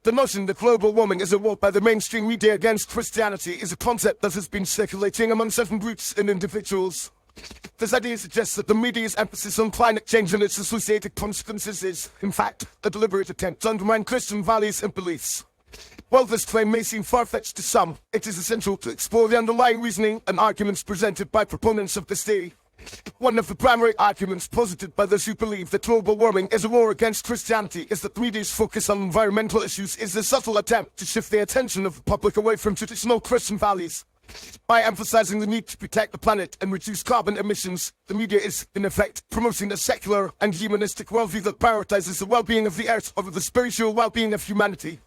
The notion that global warming is a war by the mainstream media against Christianity is a concept that has been circulating among certain groups and individuals. This idea suggests that the media's emphasis on climate change and its associated consequences is, in fact, a deliberate attempt to undermine Christian values and beliefs. While this claim may seem far-fetched to some, it is essential to explore the underlying reasoning and arguments presented by proponents of this theory. One of the primary arguments posited by those who believe that global warming is a war against Christianity is that the media's focus on environmental issues is a subtle attempt to shift the attention of the public away from traditional Christian values. By emphasizing the need to protect the planet and reduce carbon emissions, the media is, in effect, promoting a secular and humanistic worldview that prioritizes the well-being of the earth over the spiritual well-being of humanity.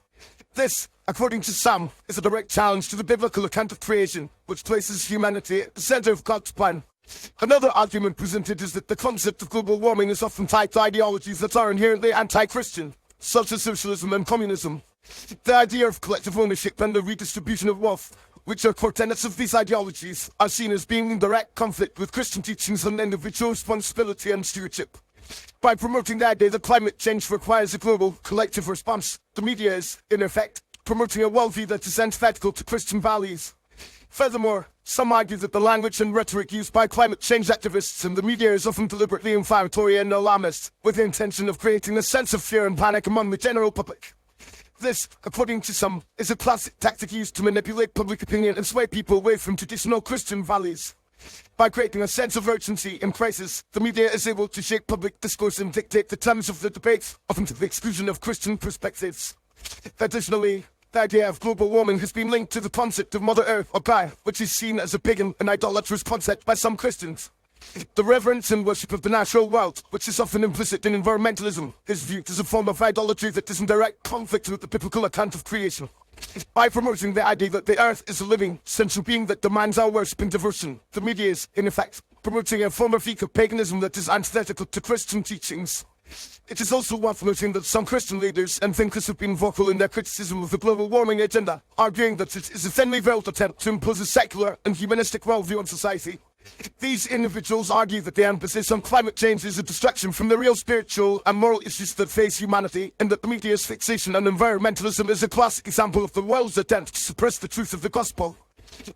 This, according to some, is a direct challenge to the biblical account of creation, which places humanity at the center of God's plan. Another argument presented is that the concept of global warming is often tied to ideologies that are inherently anti-Christian, such as socialism and communism. The idea of collective ownership and the redistribution of wealth, which are core tenets of these ideologies, are seen as being in direct conflict with Christian teachings on individual responsibility and stewardship. By promoting the idea that climate change requires a global, collective response, the media is, in effect, promoting a worldview that is antithetical to Christian values. Furthermore, some argue that the language and rhetoric used by climate change activists in the media is often deliberately inflammatory and alarmist, with the intention of creating a sense of fear and panic among the general public. This, according to some, is a classic tactic used to manipulate public opinion and sway people away from traditional Christian values. By creating a sense of urgency and crisis, the media is able to shape public discourse and dictate the terms of the debate, often to the exclusion of Christian perspectives. Additionally, the idea of global warming has been linked to the concept of Mother Earth or Gaia, which is seen as a pagan and idolatrous concept by some Christians. The reverence and worship of the natural world, which is often implicit in environmentalism, is viewed as a form of idolatry that is in direct conflict with the biblical account of creation. By promoting the idea that the earth is a living, sentient being that demands our worship and devotion, the media is, in effect, promoting a form of eco-paganism that is antithetical to Christian teachings. It is also worth noting that some Christian leaders and thinkers have been vocal in their criticism of the global warming agenda, arguing that it is a thinly veiled attempt to impose a secular and humanistic worldview on society. These individuals argue that the emphasis on climate change is a distraction from the real spiritual and moral issues that face humanity, and that the media's fixation on environmentalism is a classic example of the world's attempt to suppress the truth of the gospel.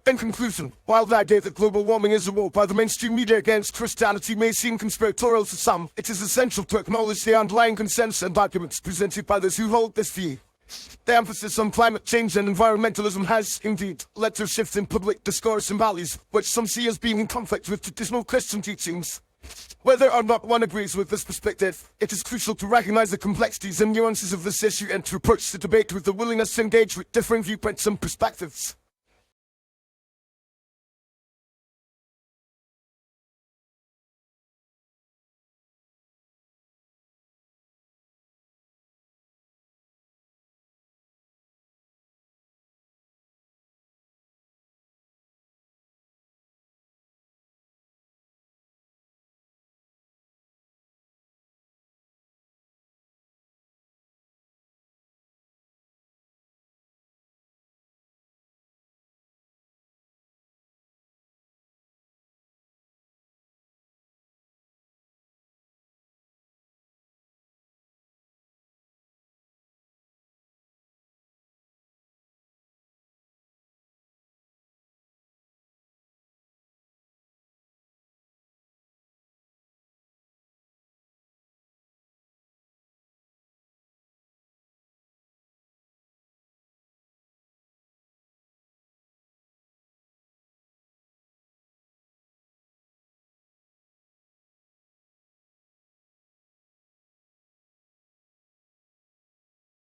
In conclusion, while the idea that global warming is a war by the mainstream media against Christianity may seem conspiratorial to some, it is essential to acknowledge the underlying consensus and arguments presented by those who hold this view. The emphasis on climate change and environmentalism has, indeed, led to a shift in public discourse and values, which some see as being in conflict with traditional Christian teachings. Whether or not one agrees with this perspective, it is crucial to recognize the complexities and nuances of this issue and to approach the debate with the willingness to engage with differing viewpoints and perspectives.